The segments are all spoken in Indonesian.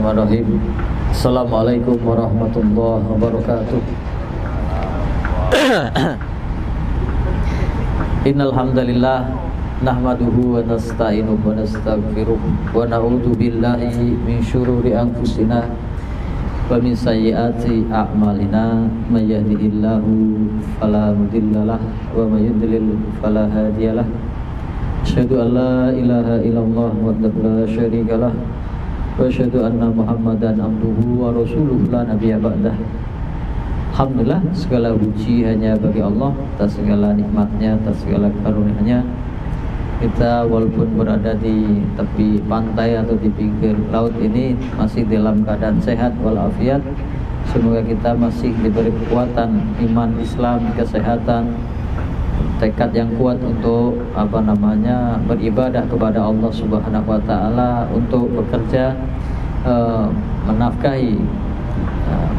Bismillahirrahmanirrahim. Assalamualaikum warahmatullahi wabarakatuh. Innal hamdalillah nahmaduhu wa nasta'inuhu wa nastaghfiruh wa na'udzu billahi min syururi anfusina wa min sayyiati a'malina. May yahdihillahu fala mudhillalah wa may yudlil fala hadiyalah. Asyhadu an la ilaha illallah wahdahu la syarikalah wa asyhadu anna Muhammadan abduhu wa rasuluhu la nabiyya ba'dah. Alhamdulillah, segala puji hanya bagi Allah atas segala nikmatnya, atas segala karunia-Nya. Kita walaupun berada di tepi pantai atau di pinggir laut ini masih dalam keadaan sehat walafiat. Semoga kita masih diberi kekuatan iman, Islam, kesehatan, tekad yang kuat untuk beribadah kepada Allah Subhanahu wa taala, untuk bekerja menafkahi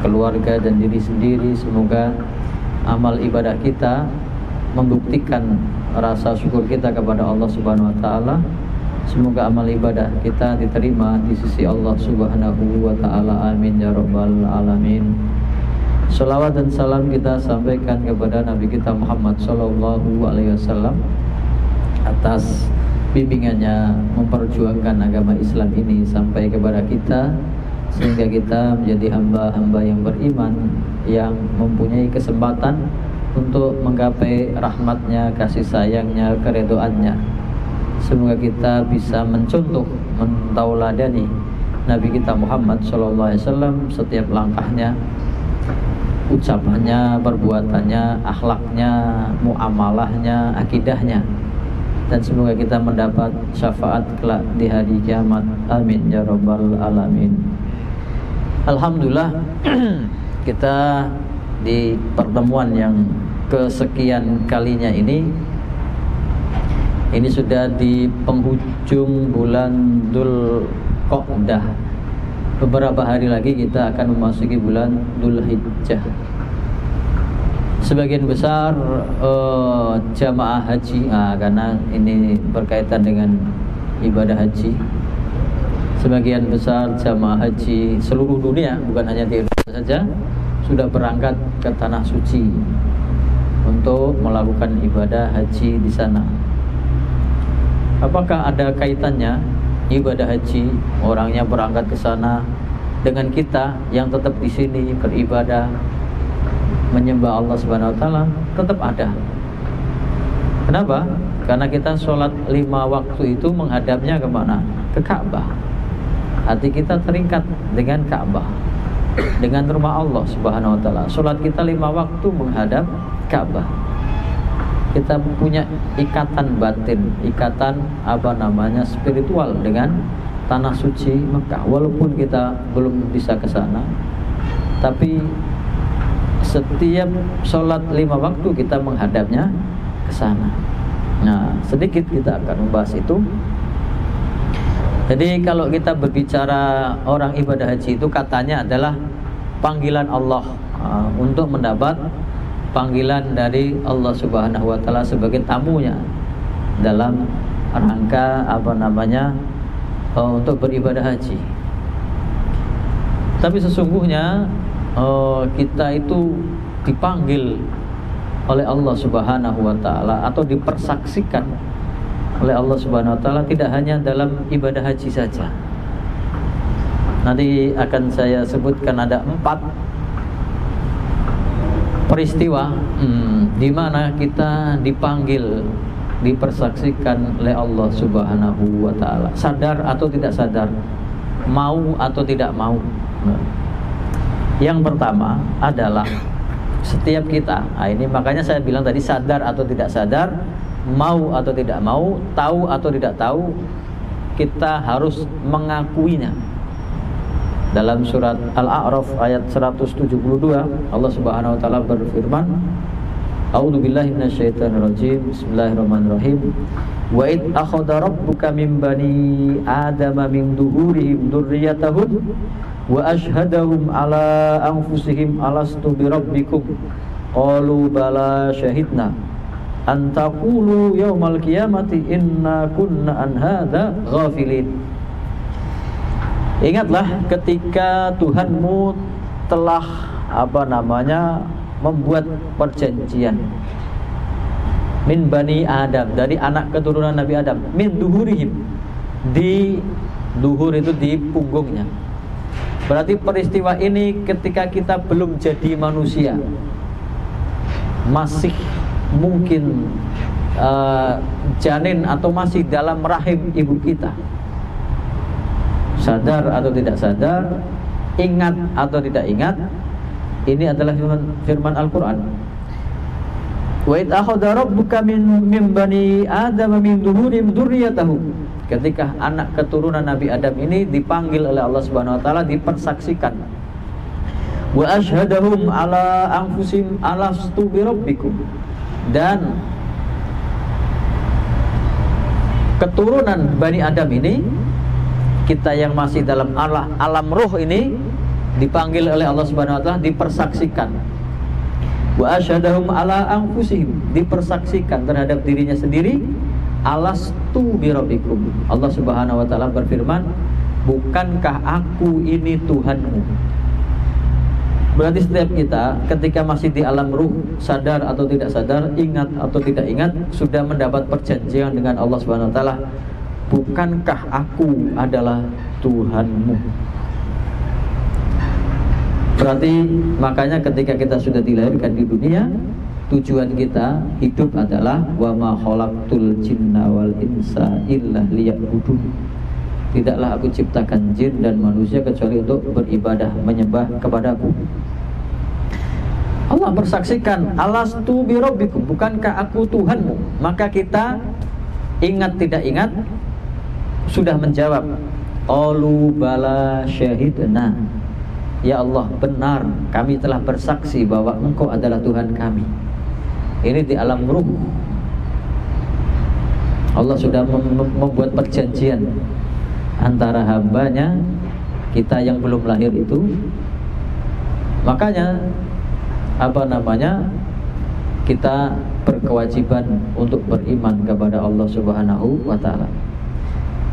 keluarga dan diri sendiri. Semoga amal ibadah kita membuktikan rasa syukur kita kepada Allah Subhanahu wa taala. Semoga amal ibadah kita diterima di sisi Allah Subhanahu wa taala. Amin ya rabbal alamin. Salawat dan salam kita sampaikan kepada Nabi kita Muhammad sallallahu alaihi wasallam atas bimbingannya memperjuangkan agama Islam ini sampai kepada kita, sehingga kita menjadi hamba-hamba yang beriman, yang mempunyai kesempatan untuk menggapai rahmatnya, kasih sayangnya, keridhoannya. Semoga kita bisa mencontoh, mentauladani Nabi kita Muhammad sallallahu alaihi wasallam setiap langkahnya, ucapannya, perbuatannya, akhlaknya, muamalahnya, akidahnya. Dan semoga kita mendapat syafaat kelak di hari kiamat. Amin ya rabbal alamin. Alhamdulillah, kita di pertemuan yang kesekian kalinya ini sudah di penghujung bulan Dzulqa'dah. Beberapa hari lagi kita akan memasuki bulan Dzulhijjah. Sebagian besar jamaah haji, karena ini berkaitan dengan ibadah haji, sebagian besar jamaah haji seluruh dunia, bukan hanya di Indonesia saja, sudah berangkat ke tanah suci untuk melakukan ibadah haji di sana. Apakah ada kaitannya ibadah haji, orangnya berangkat ke sana, dengan kita yang tetap di sini beribadah menyembah Allah Subhanahu wa taala? Tetap ada. Kenapa? Karena kita sholat 5 waktu itu menghadapnya kemana? Ke Ka'bah. Hati kita terikat dengan Ka'bah, dengan rumah Allah Subhanahu wa taala. Sholat kita 5 waktu menghadap Ka'bah. Kita punya ikatan batin, ikatan spiritual dengan tanah suci Mekah. Walaupun kita belum bisa ke sana, tapi setiap sholat 5 waktu kita menghadapnya ke sana. Nah, sedikit kita akan membahas itu. Jadi kalau kita berbicara orang ibadah haji itu katanya adalah panggilan Allah untuk mendapat panggilan dari Allah Subhanahu wa taala sebagai tamunya dalam rangka untuk beribadah haji. Tapi sesungguhnya kita itu dipanggil oleh Allah Subhanahu wa taala atau dipersaksikan oleh Allah Subhanahu wa taala tidak hanya dalam ibadah haji saja. Nanti akan saya sebutkan ada 4 peristiwa di mana kita dipanggil, dipersaksikan oleh Allah Subhanahu wa taala, sadar atau tidak sadar, mau atau tidak mau. Yang pertama adalah setiap kita, ini makanya saya bilang tadi sadar atau tidak sadar, mau atau tidak mau, tahu atau tidak tahu, kita harus mengakuinya. Dalam surat Al-A'raf ayat 172 Allah Subhanahu wa taala berfirman, A'udzubillahi minasyaitonirrajim. Bismillahirrahmanirrahim. Wa id akhadha rabbuka min bani adama min duhurihim dzurriyyatahum wa ashhadahum ala anfusihim alastu bi rabbikum qalu bala syahidna an taqulu yaumal qiyamati inna kunna an hadza ghafilin. Ingatlah ketika Tuhanmu telah membuat perjanjian min bani Adam, dari anak keturunan Nabi Adam, min duhurihim, di duhur itu di punggungnya. Berarti peristiwa ini ketika kita belum jadi manusia, masih mungkin janin atau masih dalam rahim ibu kita, sadar atau tidak sadar, ingat atau tidak ingat, ini adalah firman Al-Quran. Wa id akhadha rabbuka min bani Adam min duhurim dzurriyyatahum. Ketika anak keturunan Nabi Adam ini dipanggil oleh Allah Subhanahu wa taala, dipersaksikan. Wa asyhadahum ala anfusihim alastu bi rabbikum. Dan keturunan Bani Adam ini, kita yang masih dalam alam ruh ini, dipanggil oleh Allah Subhanahu wa taala, dipersaksikan. Wa asyhadahum ala anfusihim, dipersaksikan terhadap dirinya sendiri, alastu bi rabbikum. Allah Subhanahu wa taala berfirman, bukankah aku ini Tuhanmu? Berarti setiap kita ketika masih di alam ruh, sadar atau tidak sadar, ingat atau tidak ingat, sudah mendapat perjanjian dengan Allah Subhanahu wa taala, bukankah aku adalah Tuhanmu? Berarti makanya ketika kita sudah dilahirkan di dunia, tujuan kita hidup adalah wa ma khalaqtul jinna wal insa illa liya'budun. Tidaklah aku ciptakan jin dan manusia kecuali untuk beribadah, menyembah kepadaku. Allah bersaksikan, alastu bi rabbikum, bukankah aku Tuhanmu? Maka kita ingat tidak ingat sudah menjawab, qalu bala syahidna. Ya Allah, benar, kami telah bersaksi bahwa Engkau adalah Tuhan kami. Ini di alam ruh. Allah sudah membuat perjanjian antara hambanya, kita yang belum lahir itu. Makanya kita berkewajiban untuk beriman kepada Allah Subhanahu wa taala.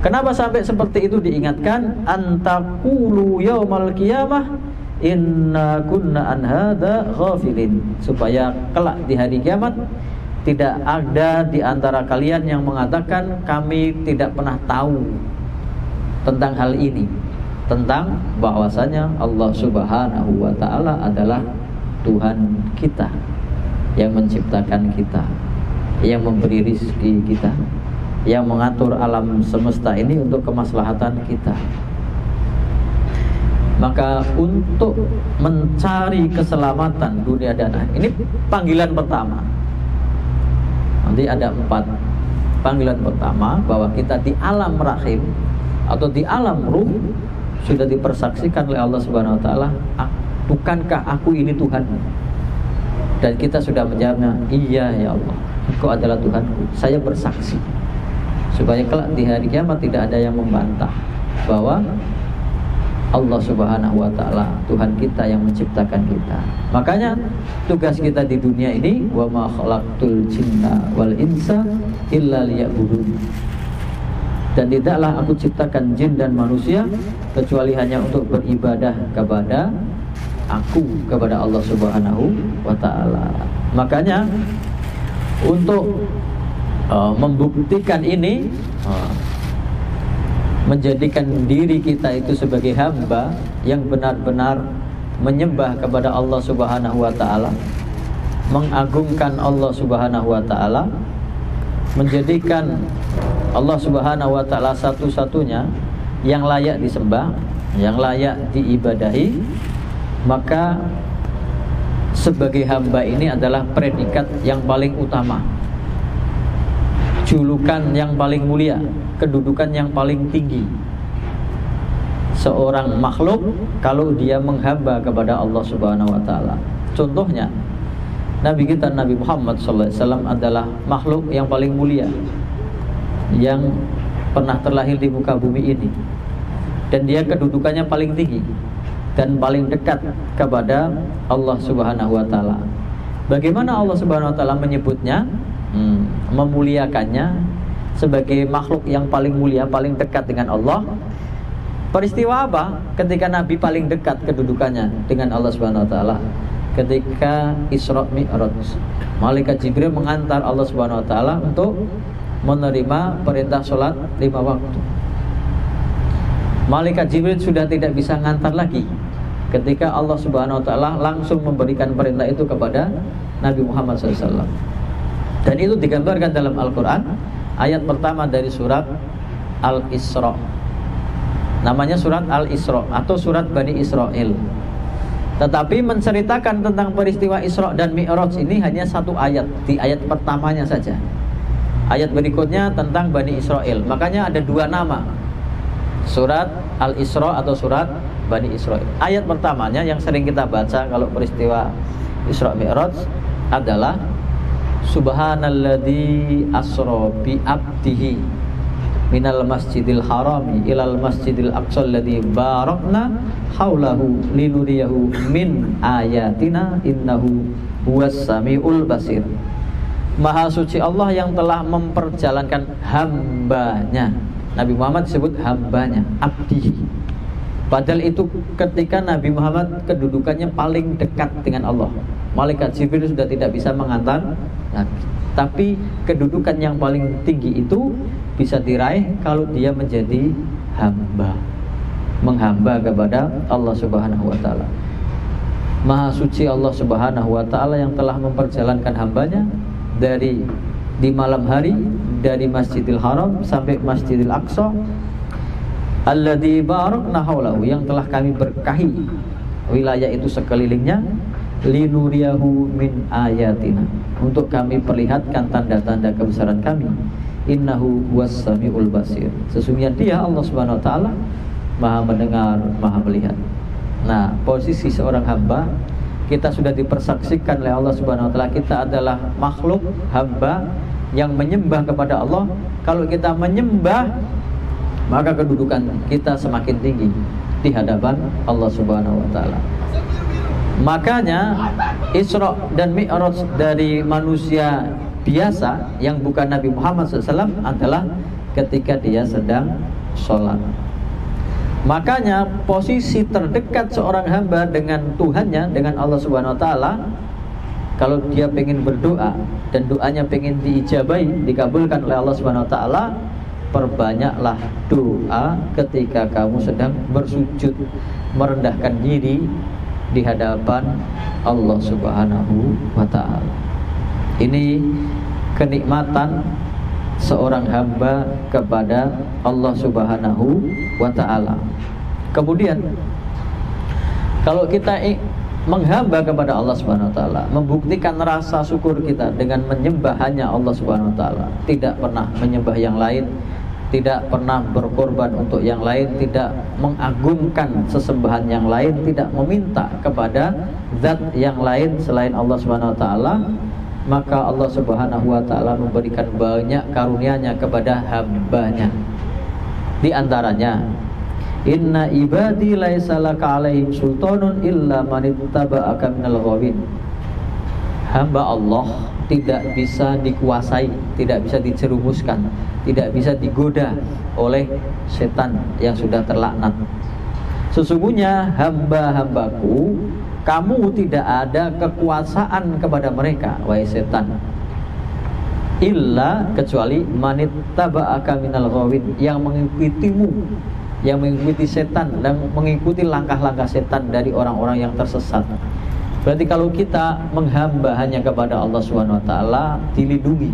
Kenapa sampai seperti itu diingatkan? Antaqulu yaumal qiyamah inna kunna an hadza ghafilin, supaya kelak di hari kiamat tidak ada di antara kalian yang mengatakan kami tidak pernah tahu tentang hal ini, tentang bahwasanya Allah Subhanahu wa taala adalah Tuhan kita, yang menciptakan kita, yang memberi rizki kita, yang mengatur alam semesta ini untuk kemaslahatan kita. Maka untuk mencari keselamatan dunia dan akhirat, ini panggilan pertama. Nanti ada 4 panggilan pertama, bahwa kita di alam rahim atau di alam ruh sudah dipersaksikan oleh Allah Subhanahu wa taala, bukankah aku ini Tuhanmu? Dan kita sudah menjawabnya, iya ya Allah, Engkau adalah Tuhanku, saya bersaksi. Supaya kelak di hari kiamat tidak ada yang membantah bahwa Allah Subhanahu wa taala Tuhan kita yang menciptakan kita. Makanya tugas kita di dunia ini, wa ma khalaqtul jinna wal insa illa liya'budun. Dan tidaklah aku ciptakan jin dan manusia kecuali hanya untuk beribadah kepada aku, kepada Allah Subhanahu wa taala. Makanya untuk membuktikan ini, menjadikan diri kita itu sebagai hamba yang benar-benar menyembah kepada Allah Subhanahu wa taala, mengagungkan Allah Subhanahu wa taala, menjadikan Allah Subhanahu wa taala satu-satunya yang layak disembah, yang layak diibadahi. Maka sebagai hamba ini adalah predikat yang paling utama, julukan yang paling mulia, kedudukan yang paling tinggi seorang makhluk kalau dia menghamba kepada Allah Subhanahu wa taala. Contohnya Nabi kita Nabi Muhammad SAW adalah makhluk yang paling mulia yang pernah terlahir di muka bumi ini, dan dia kedudukannya paling tinggi dan paling dekat kepada Allah Subhanahu wa taala. Bagaimana Allah Subhanahu wa taala menyebutnya, memuliakannya sebagai makhluk yang paling mulia, paling dekat dengan Allah? Peristiwa apa? Ketika Nabi paling dekat kedudukannya dengan Allah Subhanahu wa taala. Ketika Isra Mi'raj. Malaikat Jibril mengantar Allah Subhanahu wa taala untuk menerima perintah sholat 5 waktu. Malaikat Jibril sudah tidak bisa ngantar lagi ketika Allah Subhanahu wa taala langsung memberikan perintah itu kepada Nabi Muhammad SAW. Dan itu digambarkan dalam Al-Quran. Ayat pertama dari surat Al-Isra. Namanya surat Al-Isra atau surat Bani Israel. Tetapi menceritakan tentang peristiwa Isra dan Mi'raj ini hanya satu ayat, di ayat pertamanya saja. Ayat berikutnya tentang Bani Israel. Makanya ada 2 nama, surat Al-Isra atau surat Bani Israel. Ayat pertamanya yang sering kita baca kalau peristiwa Isra Mi'raj adalah Subhanalladzi asra bi abdihi minal masjidil harami ilal masjidil aqsal ladzi barakna haulahu linuriyahu min ayatina innahu huwas samiul basir. Maha suci Allah yang telah memperjalankan hambanya. Nabi Muhammad disebut hambanya, abdihi. Padahal itu ketika Nabi Muhammad kedudukannya paling dekat dengan Allah. Malaikat Jibril sudah tidak bisa mengantar Nabi. Tapi kedudukan yang paling tinggi itu bisa diraih kalau dia menjadi hamba, menghamba kepada Allah Subhanahu wa taala. Maha suci Allah Subhanahu wa taala yang telah memperjalankan hambanya dari di malam hari dari Masjidil Haram sampai Masjidil Aqsa, alladzi barakna haulahu, yang telah kami berkahi wilayah itu sekelilingnya, linuriyahu min ayatina, untuk kami perlihatkan tanda-tanda kebesaran kami, innahu huwas samiul basir, sesungguhnya dia Allah Subhanahu wa taala maha mendengar, maha melihat. Nah, posisi seorang hamba, kita sudah dipersaksikan oleh Allah Subhanahu wa taala kita adalah makhluk hamba yang menyembah kepada Allah. Kalau kita menyembah, maka kedudukan kita semakin tinggi di hadapan Allah Subhanahu wa taala. Makanya Isra dan Mi'raj dari manusia biasa yang bukan Nabi Muhammad SAW adalah ketika dia sedang sholat. Makanya posisi terdekat seorang hamba dengan Tuhannya, dengan Allah Subhanahu wa taala, kalau dia pengen berdoa dan doanya pengen diijabahi, dikabulkan oleh Allah Subhanahu wa taala, perbanyaklah doa ketika kamu sedang bersujud, merendahkan diri di hadapan Allah Subhanahu wa taala. Ini kenikmatan seorang hamba kepada Allah Subhanahu wa taala. Kemudian kalau kita menghamba kepada Allah Subhanahu wa taala, membuktikan rasa syukur kita dengan menyembah hanya Allah Subhanahu wa taala, tidak pernah menyembah yang lain, tidak pernah berkorban untuk yang lain, tidak mengagungkan sesembahan yang lain, tidak meminta kepada zat yang lain selain Allah Subhanahu wa taala, maka Allah Subhanahu wa taala memberikan banyak karunia-Nya kepada hamba-Nya. Di antaranya, inna ibadi laisa laka alaihim sultanun illa man ittaba'aka minal ghawin. Hamba Allah tidak bisa dikuasai, tidak bisa dicerumuskan, tidak bisa digoda oleh setan yang sudah terlaknat. Sesungguhnya hamba-hambaku, kamu tidak ada kekuasaan kepada mereka, wahai setan, illa, kecuali manittaba'aka minal ghawin, yang mengikutimu, yang mengikuti setan dan mengikuti langkah-langkah setan dari orang-orang yang tersesat. Berarti kalau kita menghamba hanya kepada Allah Subhanahu wa taala, dilindungi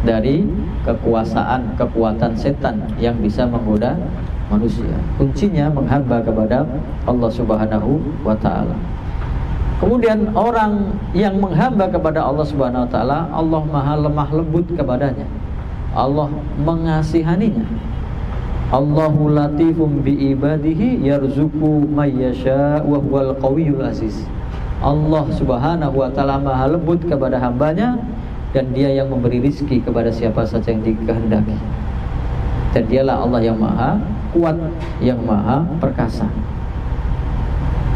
dari kekuasaan, kekuatan setan yang bisa menggoda manusia. Kuncinya menghamba kepada Allah Subhanahu wa taala. Kemudian orang yang menghamba kepada Allah Subhanahu wa taala, Allah maha lemah lembut kepadanya, Allah mengasihaninya. Allahu latifum bi ibadihi yarzuqu may yasha wa huwal qawiyul aziz. Allah Subhanahu wa taala maha lembut kepada hambanya, dan dia yang memberi rizki kepada siapa saja yang dikehendaki. Dan dialah Allah yang maha kuat, yang maha perkasa.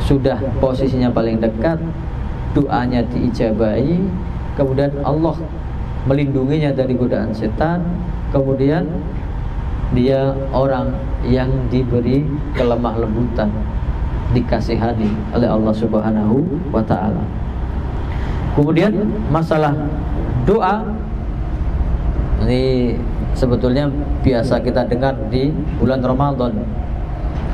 Sudah posisinya paling dekat, doanya diijabahi, kemudian Allah melindunginya dari godaan setan, kemudian dia orang yang diberi kelemah lembutan, dikasihani oleh Allah Subhanahu wa ta'ala. Kemudian masalah doa ini sebetulnya biasa kita dengar di bulan Ramadan.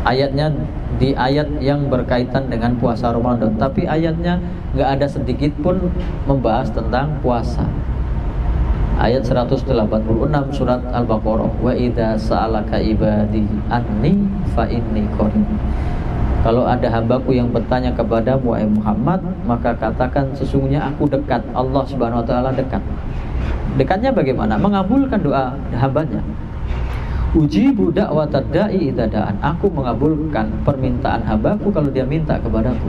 Ayatnya di ayat yang berkaitan dengan puasa Ramadan, tapi ayatnya nggak ada sedikit pun membahas tentang puasa. Ayat 186 surat Al-Baqarah, wa idza sa'alaka ibadi anni fa inni qarib. Kalau ada hambaku yang bertanya kepadamu wahai Muhammad, maka katakan sesungguhnya aku dekat. Allah Subhanahu wa taala dekat. Dekatnya bagaimana? Mengabulkan doa hambanya. Ujibu da'watad da'i idza da'an. Aku mengabulkan permintaan hambaku kalau dia minta kepadaku.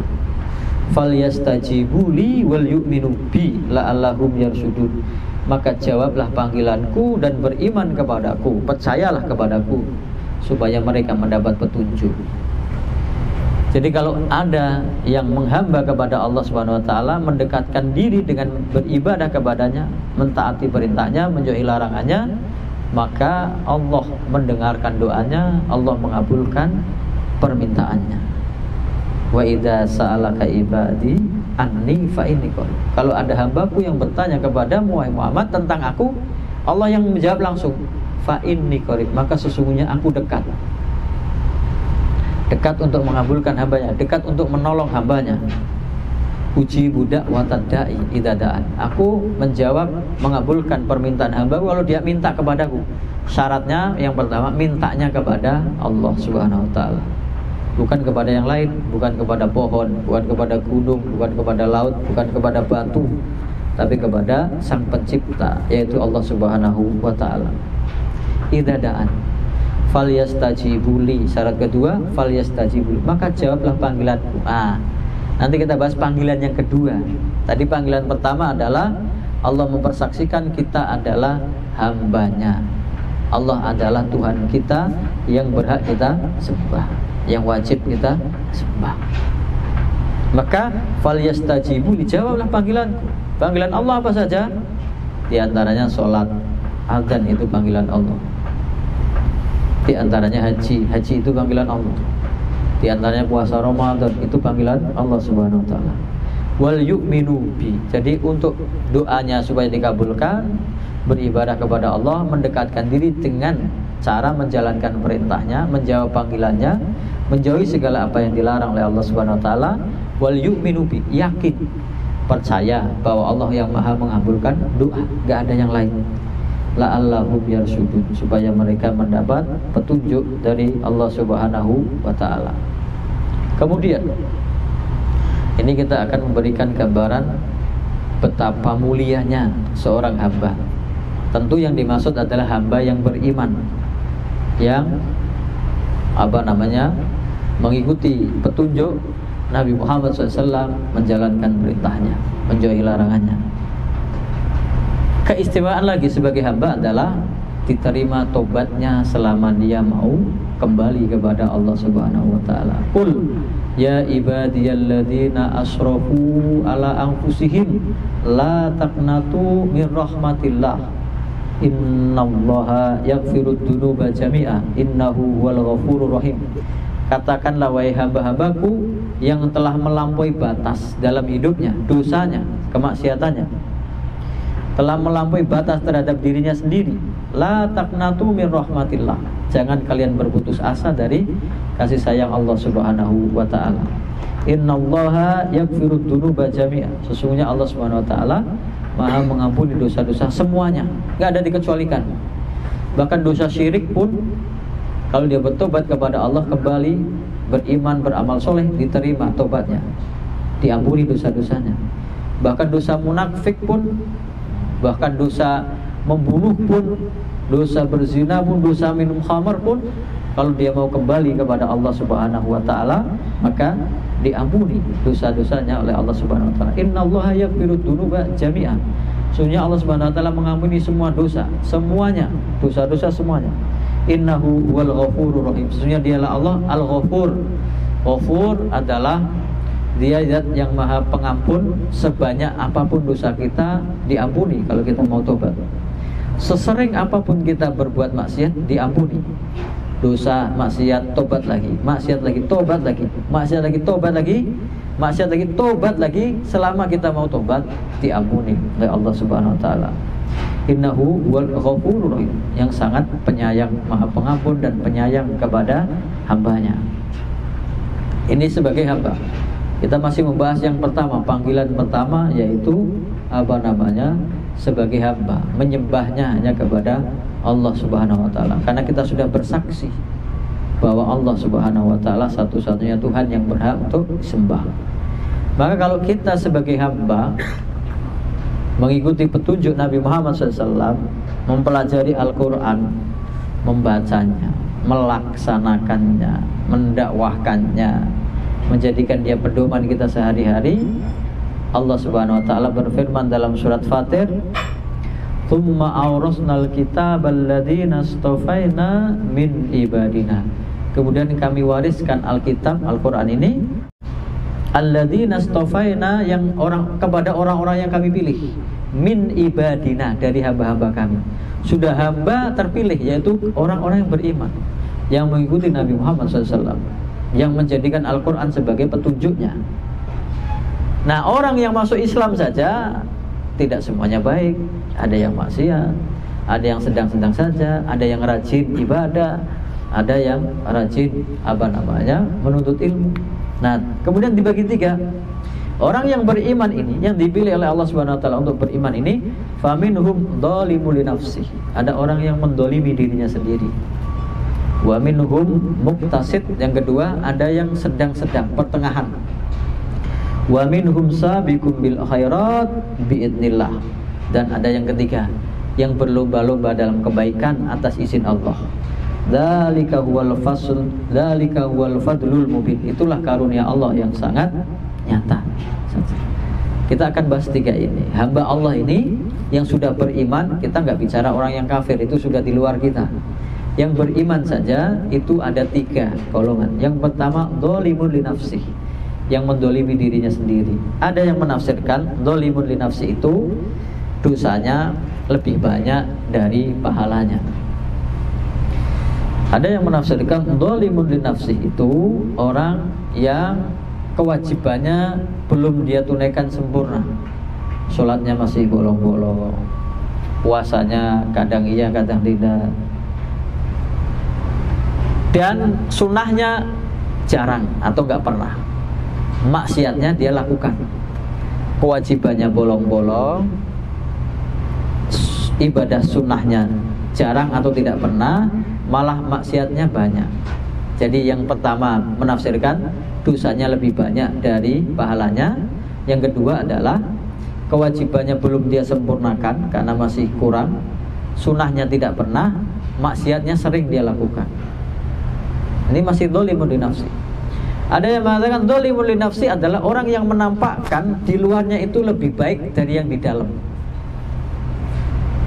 Falyastajibu li wal yu'minu bi la'allahum yarsudun. Maka jawablah panggilanku dan beriman kepadaku, percayalah kepadaku supaya mereka mendapat petunjuk. Jadi kalau ada yang menghamba kepada Allah Subhanahu wa taala, mendekatkan diri dengan beribadah kepadanya, mentaati perintahnya, menjauhi larangannya, maka Allah mendengarkan doanya, Allah mengabulkan permintaannya. Wa idza sa'alaka ibadi anni fa inni qarib. Kalau ada hambaku yang bertanya kepadamu wahai Muhammad tentang aku, Allah yang menjawab langsung, fa inni qarib, maka sesungguhnya aku dekat. Dekat untuk mengabulkan hambanya, dekat untuk menolong hambanya. Uji budak watad da'i idza da'an. Aku menjawab, mengabulkan permintaan hamba kalau dia minta kepadaku. Syaratnya yang pertama, mintanya kepada Allah Subhanahu wa taala. Bukan kepada yang lain, bukan kepada pohon, bukan kepada gunung, bukan kepada laut, bukan kepada batu, tapi kepada Sang Pencipta, yaitu Allah Subhanahu wa taala. Idza da'an falyastajibu li. Syarat kedua, falyastajibu li, maka jawablah panggilanku. Nanti kita bahas panggilan yang kedua. Tadi panggilan pertama adalah Allah mempersaksikan kita adalah hambanya. Allah adalah Tuhan kita yang berhak kita sembah, yang wajib kita sembah. Maka falyastajibu li, jawablah panggilanku. Panggilan Allah apa saja? Di antaranya sholat, azan itu panggilan Allah. Di antaranya haji, haji itu panggilan Allah. Di antaranya puasa Ramadan, itu panggilan Allah Subhanahu wa taala. Wal yu'minu bi. Jadi untuk doanya supaya dikabulkan, beribadah kepada Allah, mendekatkan diri dengan cara menjalankan perintahnya, menjawab panggilannya, menjauhi segala apa yang dilarang oleh Allah Subhanahu wa taala. Wal yu'minu bi, yakin, percaya bahwa Allah yang Maha mengabulkan doa, enggak ada yang lain. La'allahum yarsudun, supaya mereka mendapat petunjuk dari Allah Subhanahu wa taala. Kemudian ini kita akan memberikan gambaran betapa mulianya seorang hamba. Tentu yang dimaksud adalah hamba yang beriman, yang mengikuti petunjuk Nabi Muhammad SAW, menjalankan perintahnya, menjauhi larangannya. Keistimewaan lagi sebagai hamba adalah diterima tobatnya selama dia mau kembali kepada Allah Subhanahu wa taala. Qul ya ibadiyalladzina asrafu ala anfusihim la taqnatu min rahmatillah innallaha yaghfirud dzunuba jami'a innahu huwal ghafurur rahim. Katakanlah wahai hamba-hambaku yang telah melampaui batas dalam hidupnya, dosanya, kemaksiatannya, telah melampaui batas terhadap dirinya sendiri, la taqnatu min rahmatillah, jangan kalian berputus asa dari kasih sayang Allah Subhanahu wa taala. Innallaha yaghfirud dzunuba jami'a, sesungguhnya Allah Subhanahu wa taala Maha mengampuni dosa-dosa semuanya, enggak ada dikecualikan. Bahkan dosa syirik pun kalau dia bertobat kepada Allah, kembali beriman, beramal soleh, diterima tobatnya, diampuni dosa-dosanya. Bahkan dosa munafik pun, bahkan dosa membunuh pun, dosa berzina pun, dosa minum khamar pun, kalau dia mau kembali kepada Allah Subhanahu wa taala, maka diampuni dosa-dosanya oleh Allah Subhanahu wa taala. Innallaha yaghfirud dzunuba jami'an. Sesungguhnya Allah Subhanahu wa taala mengampuni semua dosa, semuanya, dosa-dosa semuanya. Innahu huwal ghafurur rahim. Sesungguhnya dialah Allah Al-Ghafur. Ghafur adalah Dia zat yang Maha Pengampun, sebanyak apapun dosa kita diampuni kalau kita mau tobat. Sesering apapun kita berbuat maksiat diampuni. dosa, maksiat, tobat lagi, maksiat lagi, tobat lagi, maksiat lagi, tobat lagi, maksiat lagi, tobat lagi. Selama kita mau tobat, diampuni oleh Allah Subhanahu wa taala. Innahu wal ghafurur rahim, yang sangat penyayang, maha pengampun dan penyayang kepada hambanya. Ini sebagai hamba. Kita masih membahas yang pertama, panggilan pertama, yaitu sebagai hamba, menyembahnya hanya kepada Allah Subhanahu wa taala. Karena kita sudah bersaksi bahwa Allah Subhanahu wa taala satu-satunya Tuhan yang berhak untuk disembah. Maka kalau kita sebagai hamba mengikuti petunjuk Nabi Muhammad SAW, mempelajari Al-Quran, membacanya, melaksanakannya, mendakwahkannya, menjadikan dia pedoman kita sehari-hari. Allah Subhanahu wa taala berfirman dalam surat Fatir, "Tsumma awrasnal kitabal ladzina astafaina min ibadina." Kemudian kami wariskan Alkitab, Al-Qur'an ini, alladzina astafaina, yang kepada orang-orang yang kami pilih, min ibadina, dari hamba-hamba kami. Sudah hamba terpilih, yaitu orang-orang yang beriman, yang mengikuti Nabi Muhammad SAW, yang menjadikan Al-Quran sebagai petunjuknya. Nah, orang yang masuk Islam saja tidak semuanya baik. Ada yang maksiat, ada yang sedang-sedang saja, ada yang rajin ibadah, ada yang rajin menuntut ilmu. Nah, kemudian dibagi tiga. Orang yang beriman ini, yang dipilih oleh Allah Subhanahu wa taala untuk beriman ini, faminhum dzalimun li nafsihi. Ada orang yang mendolimi dirinya sendiri. Wa minhum muqtasid, yang kedua ada yang sedang-sedang, pertengahan. Wa minhum sabiqum bil khairat biidznillah, dan ada yang ketiga yang berlomba-lomba dalam kebaikan atas izin Allah. Dzalika huwal fadlul mubin. Itulah karunia Allah yang sangat nyata. Kita akan bahas tiga ini. Hamba Allah ini yang sudah beriman, kita nggak bicara orang yang kafir, itu sudah di luar kita. Yang beriman saja itu ada tiga golongan. Yang pertama, dzalimun li nafsih, yang mendolimi dirinya sendiri. Ada yang menafsirkan dzalimun li nafsi itu dosanya lebih banyak dari pahalanya. Ada yang menafsirkan dzalimun li nafsi itu orang yang kewajibannya belum dia tunaikan sempurna. Sholatnya masih bolong-bolong, puasanya kadang iya kadang tidak, dan sunnahnya jarang atau nggak pernah. Maksiatnya dia lakukan, kewajibannya bolong-bolong, ibadah sunnahnya jarang atau tidak pernah, malah maksiatnya banyak. Jadi yang pertama menafsirkan dosanya lebih banyak dari pahalanya. Yang kedua adalah kewajibannya belum dia sempurnakan karena masih kurang, sunnahnya tidak pernah, maksiatnya sering dia lakukan. Ini masih dzalimun li nafsi. Ada yang mengatakan dzalimun li nafsi adalah orang yang menampakkan di luarnya itu lebih baik dari yang di dalam.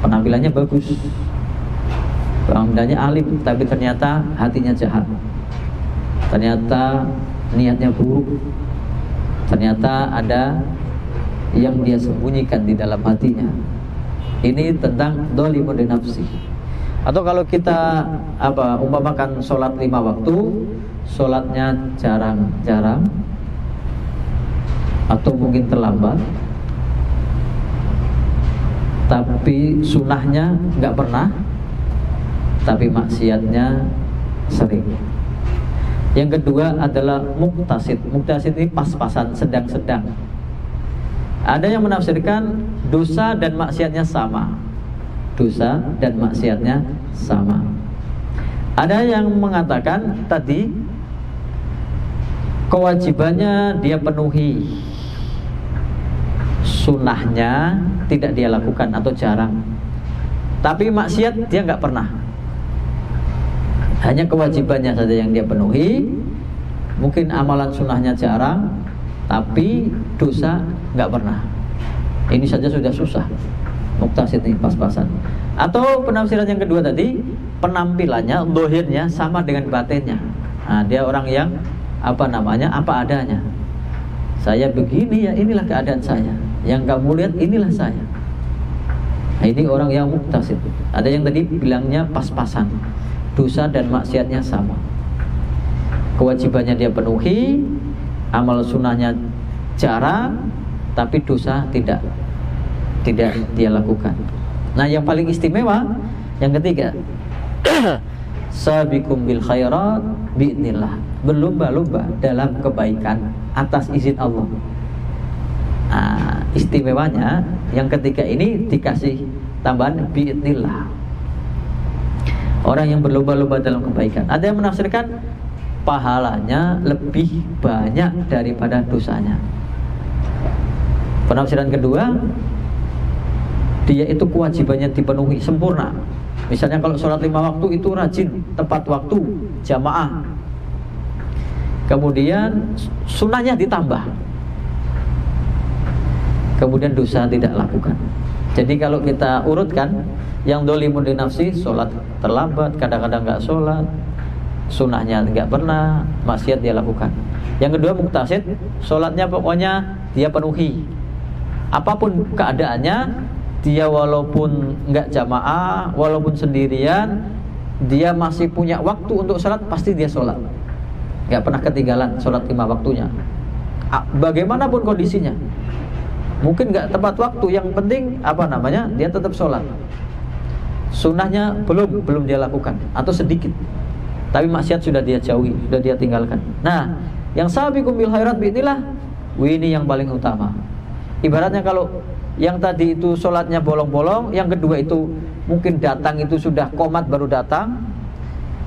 Penampilannya bagus, penampilannya alim, tapi ternyata hatinya jahat. Ternyata niatnya buruk. Ternyata ada yang dia sembunyikan di dalam hatinya. Ini tentang dzalimun li nafsi. Atau kalau kita umpamakan sholat 5 waktu, sholatnya jarang-jarang atau mungkin terlambat, tapi sunnahnya nggak pernah, tapi maksiatnya sering. Yang kedua adalah muqtasid. Muqtasid ini pas-pasan, sedang-sedang. Ada yang menafsirkan dosa dan maksiatnya sama. Dosa dan maksiatnya sama. Ada yang mengatakan tadi kewajibannya dia penuhi, sunnahnya tidak dia lakukan atau jarang, tapi maksiat dia nggak pernah. Hanya kewajibannya saja yang dia penuhi, mungkin amalan sunnahnya jarang, tapi dosa nggak pernah. Ini saja sudah susah. Muqtasid ini pas-pasan. Atau penafsiran yang kedua tadi, penampilannya, zahirnya sama dengan batinnya. Nah, dia orang yang apa adanya. Saya begini ya, inilah keadaan saya. Yang kamu lihat inilah saya. Nah, ini orang yang muqtasid. Ada yang tadi bilangnya pas-pasan. dosa dan maksiatnya sama. Kewajibannya dia penuhi, amal sunnahnya jarang, tapi dosa tidak dia lakukan. Nah, yang paling istimewa yang ketiga, sabiqum bil khairat bi'nillah, berlomba-lomba dalam kebaikan atas izin Allah. Nah, istimewanya yang ketiga ini dikasih tambahan bi'nillah. Orang yang berlomba-lomba dalam kebaikan. Ada yang menafsirkan pahalanya lebih banyak daripada dosanya. Penafsiran kedua, dia itu kewajibannya dipenuhi sempurna. Misalnya kalau sholat 5 waktu itu rajin, tepat waktu, jamaah. Kemudian sunnahnya ditambah. Kemudian dosa tidak lakukan. Jadi kalau kita urutkan, yang dolimun li nafsi, sholat terlambat, kadang-kadang gak sholat, sunnahnya nggak pernah, maksiat dia lakukan. Yang kedua muktasid, sholatnya pokoknya dia penuhi. Apapun keadaannya, dia walaupun nggak jamaah, walaupun sendirian, dia masih punya waktu untuk sholat, pasti dia sholat. Nggak pernah ketinggalan sholat 5 waktunya. Bagaimanapun kondisinya. Mungkin nggak tepat waktu, yang penting dia tetap sholat. Sunnahnya belum dia lakukan, atau sedikit. Tapi maksiat sudah dia jauhi, sudah dia tinggalkan. Nah, yang sabiqum bil khairat bi'nillah, ini yang paling utama. Ibaratnya kalau yang tadi itu sholatnya bolong-bolong, yang kedua itu mungkin datang itu sudah qomat baru datang,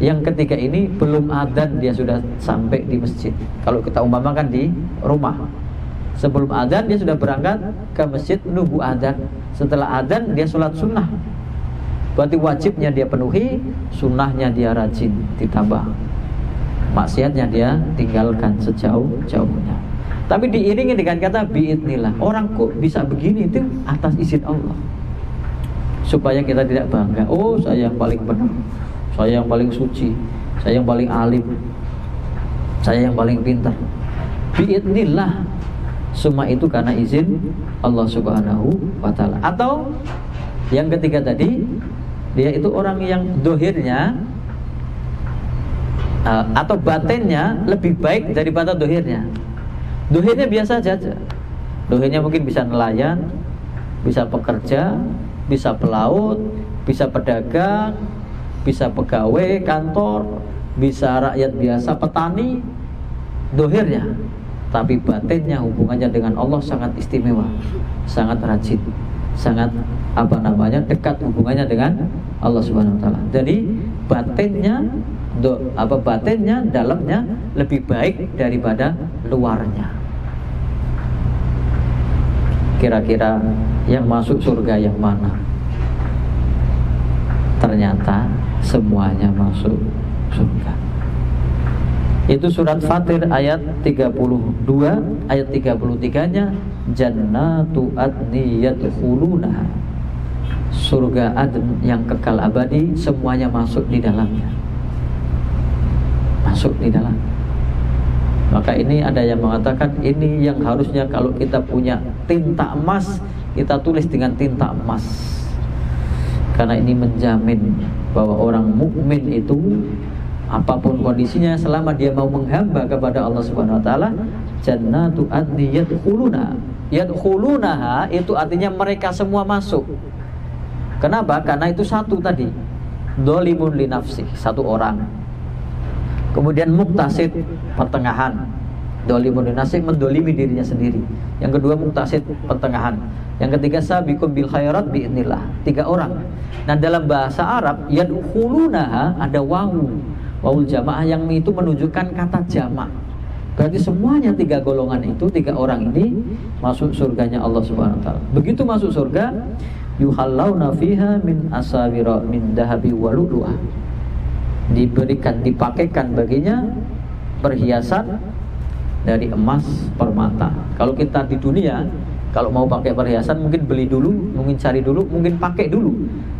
yang ketiga ini belum adzan dia sudah sampai di masjid. Kalau kita umpamakan di rumah, sebelum adzan dia sudah berangkat ke masjid nunggu adzan. Setelah adzan dia sholat sunnah. Berarti wajibnya dia penuhi, sunnahnya dia rajin ditambah, maksiatnya dia tinggalkan sejauh-jauhnya. Tapi diiringi dengan kata bi'idnillah. Orang kok bisa begini, itu atas izin Allah. Supaya kita tidak bangga, oh saya yang paling benar, saya yang paling suci, saya yang paling alim, saya yang paling pintar. Bi'idnillah, semua itu karena izin Allah Subhanahu wa ta'ala. Atau yang ketiga tadi, dia itu orang yang dohirnya atau batinnya lebih baik daripada dohirnya. Dohirnya biasa saja. Dohirnya mungkin bisa nelayan, bisa pekerja, bisa pelaut, bisa pedagang, bisa pegawai kantor, bisa rakyat biasa, petani. Dohirnya, tapi batinnya hubungannya dengan Allah sangat istimewa, sangat rajin, sangat dekat hubungannya dengan Allah Subhanahu wa taala. Jadi batinnya dalamnya lebih baik daripada luarnya. Kira-kira yang masuk surga yang mana? Ternyata semuanya masuk surga. Itu surat Fatir ayat 32, ayat 33-nya, jannatu adni yadkhulunaha, surga adn yang kekal abadi, semuanya masuk di dalamnya. Masuk di dalam. Maka ini ada yang mengatakan ini yang harusnya kalau kita punya tinta emas, kita tulis dengan tinta emas. Karena ini menjamin bahwa orang mukmin itu apapun kondisinya, selama dia mau menghamba kepada Allah Subhanahu wa taala, jannatu adni yadkhuluna. Yadkhulunaha itu artinya mereka semua masuk. Kenapa? Karena itu satu tadi, dolimun li nafsi, satu orang. Kemudian muktasid, pertengahan. Dolimun li nafsi, mendolimi dirinya sendiri. Yang kedua muktasid, pertengahan. Yang ketiga sabiqum bil khairat bi'idnillah, 3 orang. Nah, dalam bahasa Arab yadkhulunaha ada wawul jamaah yang itu menunjukkan kata jamak. Berarti semuanya 3 golongan itu, 3 orang ini masuk surganya Allah Subhanahu wa taala. Begitu masuk surga, yuhallawna fiha min asawira min dahabi walu'lu'ah, diberikan, dipakaikan baginya perhiasan dari emas permata. Kalau kita di dunia, kalau mau pakai perhiasan mungkin beli dulu, mungkin cari dulu, mungkin pakai dulu.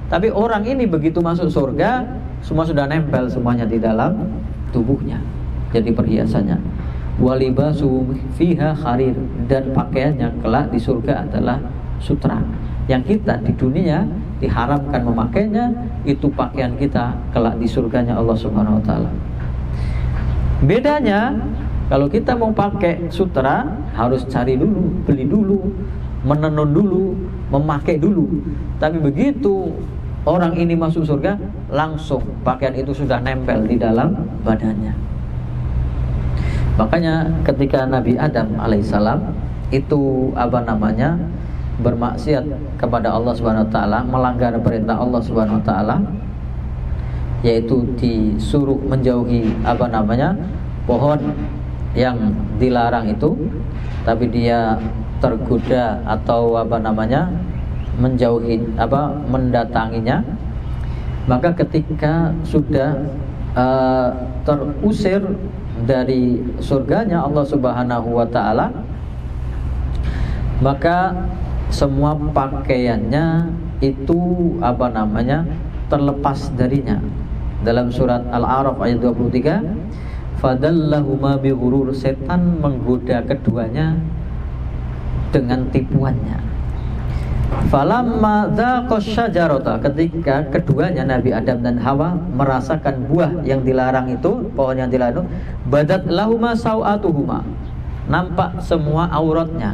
Tapi orang ini begitu masuk surga, semua sudah nempel semuanya di dalam tubuhnya, jadi perhiasannya. Walibasu fiha kharir, dan pakaiannya kelak di surga adalah sutra. Yang kita di dunia diharamkan memakainya, itu pakaian kita kelak di surganya Allah Subhanahu wa taala. Bedanya, kalau kita mau pakai sutra harus cari dulu, beli dulu, menenun dulu, memakai dulu. Tapi begitu orang ini masuk surga, langsung pakaian itu sudah nempel di dalam badannya. Makanya ketika Nabi Adam alaihissalam itu bermaksiat kepada Allah Subhanahu wa taala, melanggar perintah Allah Subhanahu wa taala, yaitu disuruh menjauhi pohon yang dilarang itu, tapi dia tergoda atau mendatanginya. Maka ketika sudah terusir dari surganya Allah Subhanahu wa taala, maka semua pakaiannya itu terlepas darinya. Dalam surat Al-A'raf ayat 23, fadallahuma bighurur, setan menggoda keduanya dengan tipuannya. Falamma dzaqash syajarata, ketika keduanya Nabi Adam dan Hawa merasakan buah yang dilarang itu, pohon yang dilarang, badat lahuma sau'atuhuma, nampak semua auratnya.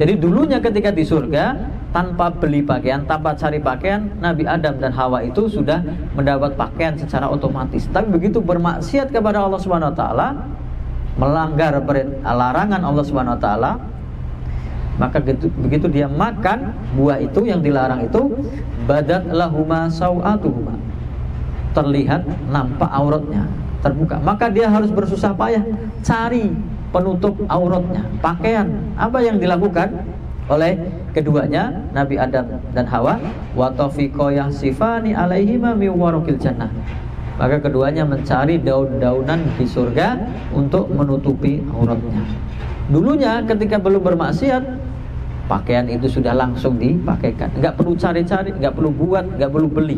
Jadi dulunya ketika di surga, tanpa beli pakaian, tanpa cari pakaian, Nabi Adam dan Hawa itu sudah mendapat pakaian secara otomatis. Tapi begitu bermaksiat kepada Allah Subhanahu wa taala, melanggar larangan Allah Subhanahu wa taala, maka begitu dia makan buah itu yang dilarang itu, badat lahuma sau'atuhuma, terlihat nampak auratnya, terbuka. Maka dia harus bersusah payah cari penutup auratnya, pakaian. Apa yang dilakukan oleh keduanya, Nabi Adam dan Hawa? Wa tafiqa yahsifani alaihima min waraqil jannah. Maka keduanya mencari daun-daunan di surga untuk menutupi auratnya. Dulunya ketika belum bermaksiat, pakaian itu sudah langsung dipakaikan, enggak perlu cari-cari, enggak perlu buat, enggak perlu beli.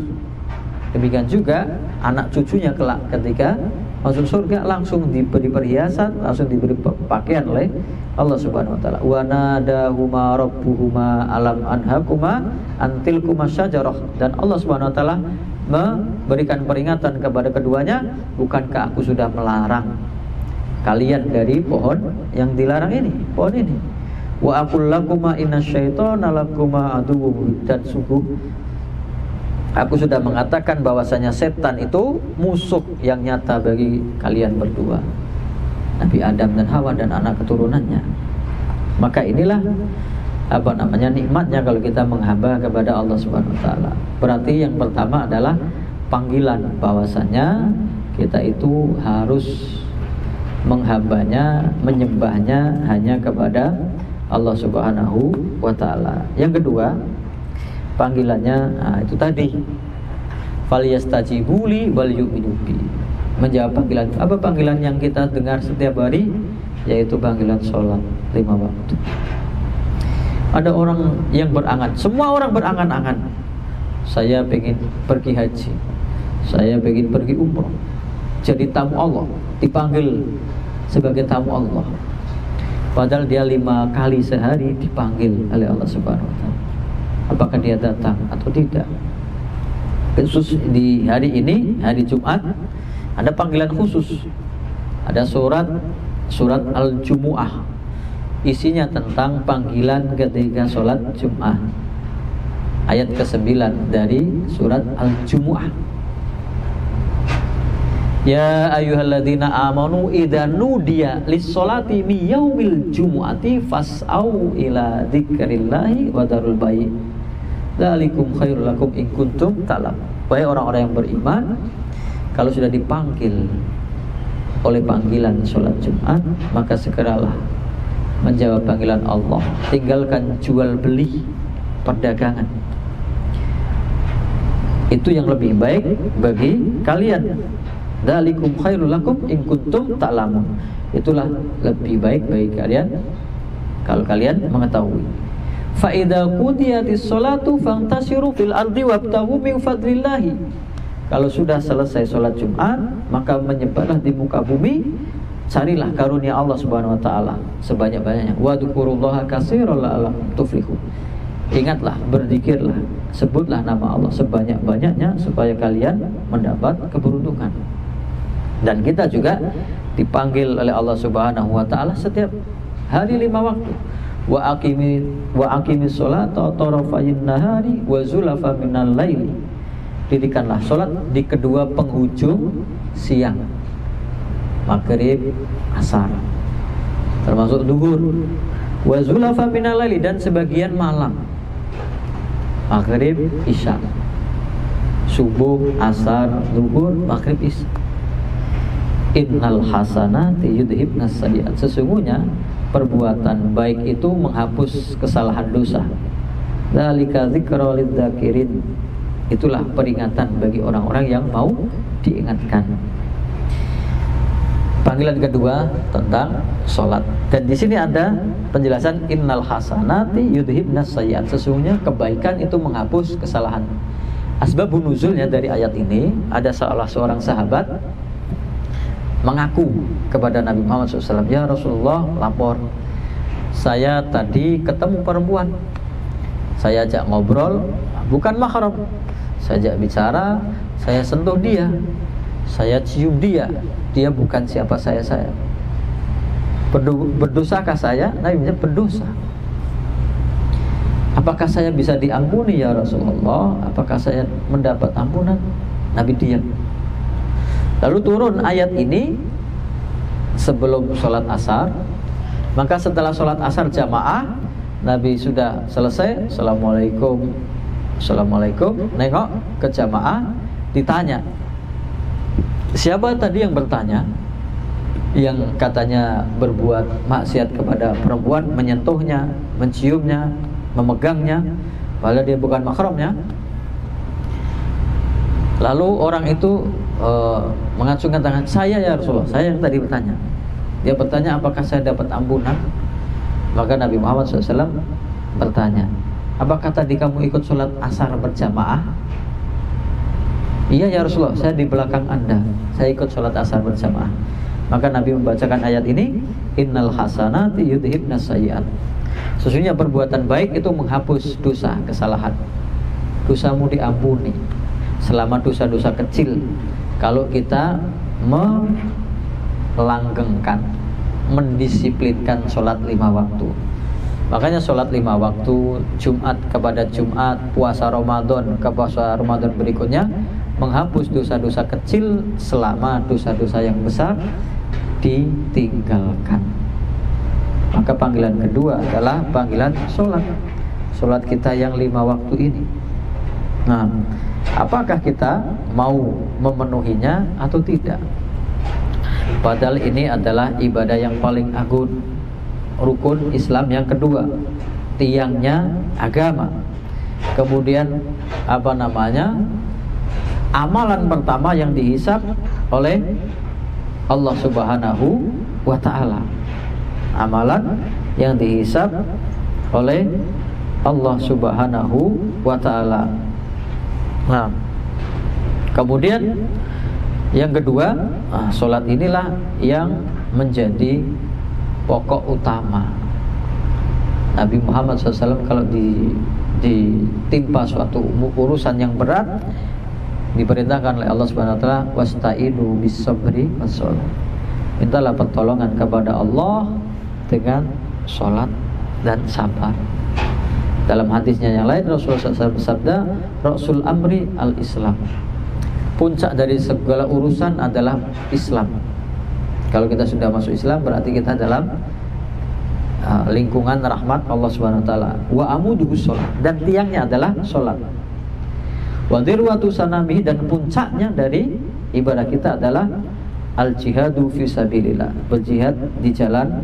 Demikian juga anak cucunya kelak ketika masuk surga langsung diberi perhiasan, langsung diberi pakaian oleh Allah Subhanahu wa taala. Wa nadahuma rabbuhuma alam anhakuma antilkuma syajarah, dan Allah Subhanahu wa taala memberikan peringatan kepada keduanya, bukankah aku sudah melarang kalian dari pohon yang dilarang ini, pohon ini. Wa aqul lakuma inasyaitana lakuma aduwwun, dan sungguh aku sudah mengatakan bahwasanya setan itu musuh yang nyata bagi kalian berdua, Nabi Adam dan Hawa dan anak keturunannya. Maka inilah nikmatnya kalau kita menghamba kepada Allah Subhanahu wa taala. Berarti yang pertama adalah panggilan bahwasanya kita itu harus menghambanya, menyembahnya hanya kepada Allah Subhanahu wa taala. Yang kedua, panggilannya itu tadi, falyastajibuli wal yu'minu bi, menjawab panggilan. Apa panggilan yang kita dengar setiap hari? Yaitu panggilan sholat 5 waktu. Ada orang yang berangan, semua orang berangan-angan, saya pengen pergi haji, saya pengen pergi umroh, jadi tamu Allah, dipanggil sebagai tamu Allah. Padahal dia 5 kali sehari dipanggil oleh Allah Subhanahu wa taala. Apakah dia datang atau tidak? Khusus di hari ini, hari Jumat, ada panggilan khusus. Ada surat Al-Jumu'ah, isinya tentang panggilan ketika sholat Jum'ah. Ayat ke-9 dari surat Al-Jumu'ah. Ya ayyuhalladzina amanu idza nudiya lis-sholati min yaumil jumu'ati fas'au ila dzikrillahi wa dzarul bai'. Dzalikum khairul lakum in kuntum ta'lamun. Wahai orang-orang yang beriman, kalau sudah dipanggil oleh panggilan sholat Jumat, maka segeralah menjawab panggilan Allah. Tinggalkan jual beli perdagangan. Itu yang lebih baik bagi kalian. Dzalikum khairul lakum in kuntum ta'lamun. Itulah lebih baik bagi kalian kalau kalian mengetahui. Fa idza qudiyatis sholatu fantasiru fil ardi wabtaghu min fadlillahi. Kalau sudah selesai sholat Jumat, maka menyebarlah di muka bumi, carilah karunia Allah Subhanahu wa taala sebanyak-banyaknya. Wadzukurullaha katsiran la'allakum tuflihun. Ingatlah, berzikirlah, sebutlah nama Allah sebanyak-banyaknya supaya kalian mendapat keberuntungan. Dan kita juga dipanggil oleh Allah Subhanahu wa taala setiap hari 5 waktu. Wa aqimi sholata tarafayn nahari wa zulafa minal laili. Dirikanlah sholat di kedua penghujung siang, maghrib, asar, termasuk zuhur. Wa zulafa minal laili, dan sebagian malam, maghrib, isya, subuh, asar, zuhur, maghrib, isya. Innal hasanati yudhibnas sayyi'at. Sesungguhnya perbuatan baik itu menghapus kesalahan dosa. Dzalika dzikra lidzakirin. Itulah peringatan bagi orang-orang yang mau diingatkan. Panggilan kedua tentang sholat. Dan di sini ada penjelasan innal hasanati yudhibnas sayyi'at. Sesungguhnya kebaikan itu menghapus kesalahan. Asbabun nuzulnya dari ayat ini, ada salah seorang sahabat mengaku kepada Nabi Muhammad SAW, ya Rasulullah, lapor, saya tadi ketemu perempuan, saya ajak ngobrol, bukan mahram, saya ajak bicara, saya sentuh dia, saya cium dia, dia bukan siapa saya. Berdosakah saya? Nabi bilang berdosa. Apakah saya bisa diampuni ya Rasulullah? Apakah saya mendapat ampunan? Nabi diam. Lalu turun ayat ini sebelum sholat asar. Maka setelah sholat asar jamaah, Nabi sudah selesai, Assalamualaikum, nengok ke jamaah, ditanya, siapa tadi yang bertanya, yang katanya berbuat maksiat kepada perempuan, menyentuhnya, menciumnya, memegangnya, padahal dia bukan mahramnya. Lalu orang itu mengacungkan tangan, saya ya Rasulullah, saya yang tadi bertanya. Dia bertanya, apakah saya dapat ampunan? Maka Nabi Muhammad SAW bertanya, apakah tadi kamu ikut sholat asar berjamaah? Iya ya Rasulullah, saya di belakang anda, saya ikut sholat asar berjamaah. Maka Nabi membacakan ayat ini, innal hasanati yudhibnas sayyi'at. Sesungguhnya perbuatan baik itu menghapus dosa, kesalahan. Dosamu diampuni selama dosa-dosa kecil, kalau kita melanggengkan, mendisiplinkan sholat 5 waktu. Makanya sholat 5 waktu, Jumat kepada Jumat, puasa Ramadan ke puasa Ramadan berikutnya, menghapus dosa-dosa kecil selama dosa-dosa yang besar ditinggalkan. Maka panggilan kedua adalah panggilan sholat. Sholat kita yang 5 waktu ini. Nah, apakah kita mau memenuhinya atau tidak? Padahal ini adalah ibadah yang paling agung, rukun Islam yang kedua, tiangnya agama. Kemudian amalan pertama yang dihisab oleh Allah Subhanahu wa ta'ala. Amalan yang dihisab oleh Allah Subhanahu wa ta'ala. Nah, kemudian yang kedua, sholat inilah yang menjadi pokok utama. Nabi Muhammad SAW kalau ditimpa suatu urusan yang berat, diperintahkan oleh Allah Subhanahu wa taala, wasta'inu bis-sabri was-shalah. Mintalah pertolongan kepada Allah dengan sholat dan sabar. Dalam hadisnya yang lain, Rasulullah SAW bersabda, Rasul amri al-Islam. Puncak dari segala urusan adalah Islam. Kalau kita sudah masuk Islam, berarti kita dalam lingkungan rahmat Allah Subhanahu wa taala. Wa amuduhu sholat, dan tiangnya adalah sholat. Wa dirwatu sanamihi, dan puncaknya dari ibadah kita adalah al-jihadu fi sabilillah, berjihad di jalan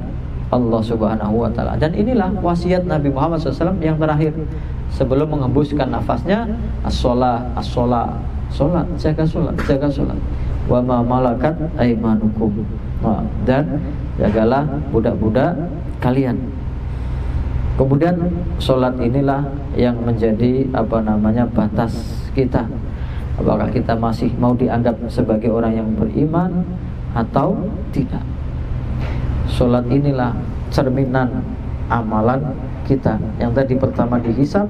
Allah Subhanahu wa taala. Dan inilah wasiat Nabi Muhammad SAW yang terakhir sebelum mengembuskan nafasnya, as-shalah, sholat, jaga sholat. Wa ma malakat aimanukum, dan jagalah budak-budak kalian. Kemudian sholat inilah yang menjadi batas kita. Apakah kita masih mau dianggap sebagai orang yang beriman atau tidak? Sholat inilah cerminan amalan kita. Yang tadi pertama dihisab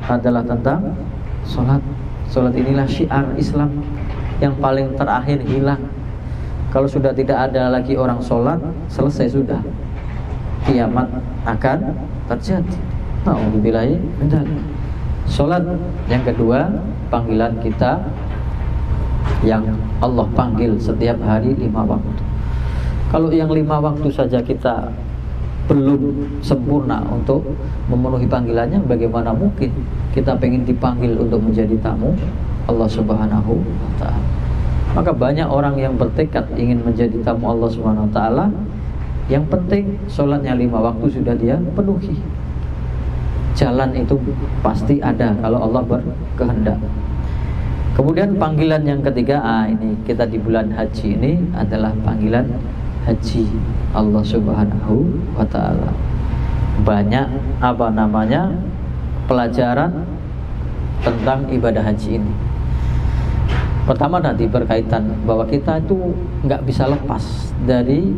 adalah tentang sholat. Sholat inilah syiar Islam yang paling terakhir hilang. Kalau sudah tidak ada lagi orang sholat, selesai sudah, kiamat akan terjadi. Na'udzubillahi min dzalik. Sholat yang kedua, panggilan kita yang Allah panggil setiap hari 5 waktu. Kalau yang 5 waktu saja kita belum sempurna untuk memenuhi panggilannya, bagaimana mungkin kita pengen dipanggil untuk menjadi tamu Allah Subhanahu wa ta'ala. Maka banyak orang yang bertekad ingin menjadi tamu Allah Subhanahu wa ta'ala. Yang penting sholatnya 5 waktu sudah dia penuhi. Jalan itu pasti ada kalau Allah berkehendak. Kemudian panggilan yang ketiga, ini kita di bulan haji ini adalah panggilan haji Allah Subhanahu wa ta'ala. Banyak pelajaran tentang ibadah haji ini. Pertama tadi berkaitan bahwa kita itu nggak bisa lepas dari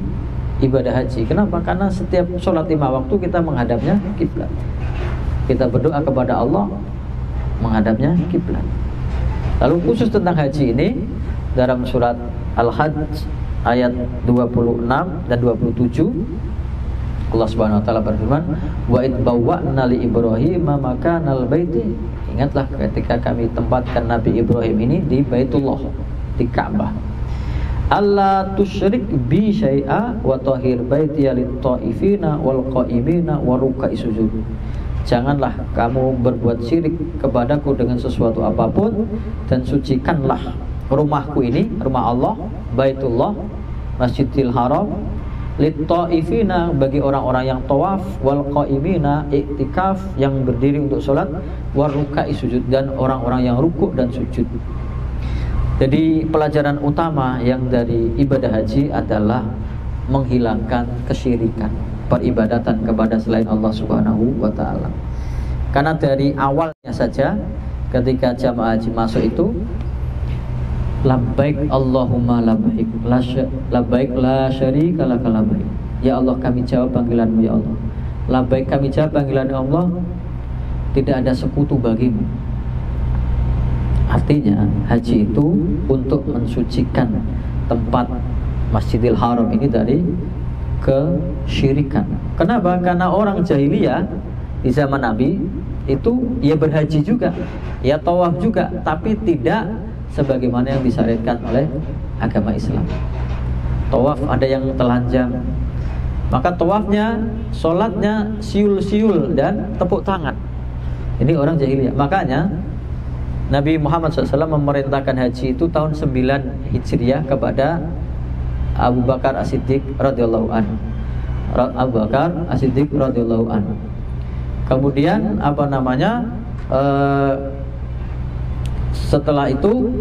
ibadah haji. Kenapa? Karena setiap sholat 5 waktu kita menghadapnya kiblat. Kita berdoa kepada Allah menghadapnya kiblat. Lalu khusus tentang haji ini dalam surat Al-Hajj ayat 26 dan 27 Allah Subhanahu wa taala berfirman, wa id bawwa'na li Ibrahim makanal baiti. Ingatlah ketika kami tempatkan Nabi Ibrahim ini di Baitullah, di Ka'bah. Allah tusyrik bi syai'a wa tahhir baitiya lit-ta'ifina wal qa'imina wa ruk'is sujud. Janganlah kamu berbuat syirik kepadaku dengan sesuatu apapun, dan sucikanlah rumahku ini, rumah Allah, Baitullah, Masjidil Haram, lit-ta'ifina bagi orang-orang yang tawaf, wal qa'imina iktikaf yang berdiri untuk sholat, war ruka'i sujud dan orang-orang yang rukuk dan sujud. Jadi pelajaran utama yang dari ibadah haji adalah menghilangkan kesyirikan, peribadatan kepada selain Allah Subhanahu wa ta'ala. Karena dari awalnya saja ketika jamaah haji masuk itu, labbaik Allahumma labbaik, labbaik la syarika laka labbaik. Ya Allah, kami jawab panggilanmu ya Allah. Labbaik, kami jawab panggilan Allah, tidak ada sekutu bagimu. Artinya haji itu untuk mensucikan tempat Masjidil Haram ini dari kesyirikan. Kenapa? Karena orang jahiliyah di zaman Nabi itu ya berhaji juga, ya tawaf juga, tapi tidak sebagaimana yang disyariatkan oleh agama Islam. Tawaf ada yang telanjang, maka tawafnya, sholatnya siul-siul dan tepuk tangan. Ini orang jahiliyah. Makanya Nabi Muhammad SAW memerintahkan haji itu tahun 9 Hijriah kepada Abu Bakar As-Siddiq radhiyallahu anhu. Abu Bakar As-Siddiq radhiyallahu anhu. Kemudian setelah itu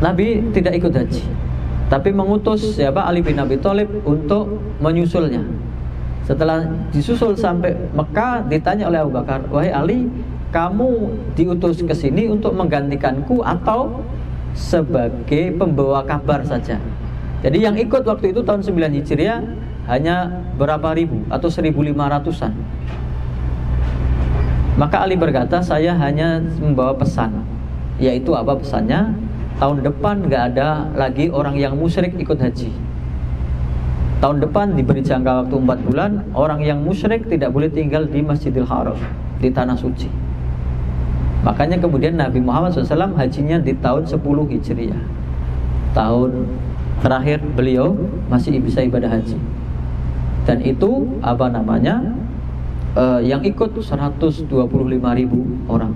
Nabi tidak ikut haji, tapi mengutus siapa? Ali bin Abi Thalib untuk menyusulnya. Setelah disusul sampai Mekah, ditanya oleh Abu Bakar, wahai Ali, kamu diutus ke sini untuk menggantikanku atau sebagai pembawa kabar saja? Jadi yang ikut waktu itu tahun 9 Hijriah hanya berapa ribu atau 1.500-an. Maka Ali berkata, saya hanya membawa pesan. Yaitu apa pesannya? Tahun depan gak ada lagi orang yang musyrik ikut haji. Tahun depan diberi jangka waktu 4 bulan, orang yang musyrik tidak boleh tinggal di Masjidil Haram, di tanah suci. Makanya kemudian Nabi Muhammad SAW hajinya di tahun 10 Hijriah, tahun terakhir beliau masih bisa ibadah haji. Dan itu yang ikut 125.000 orang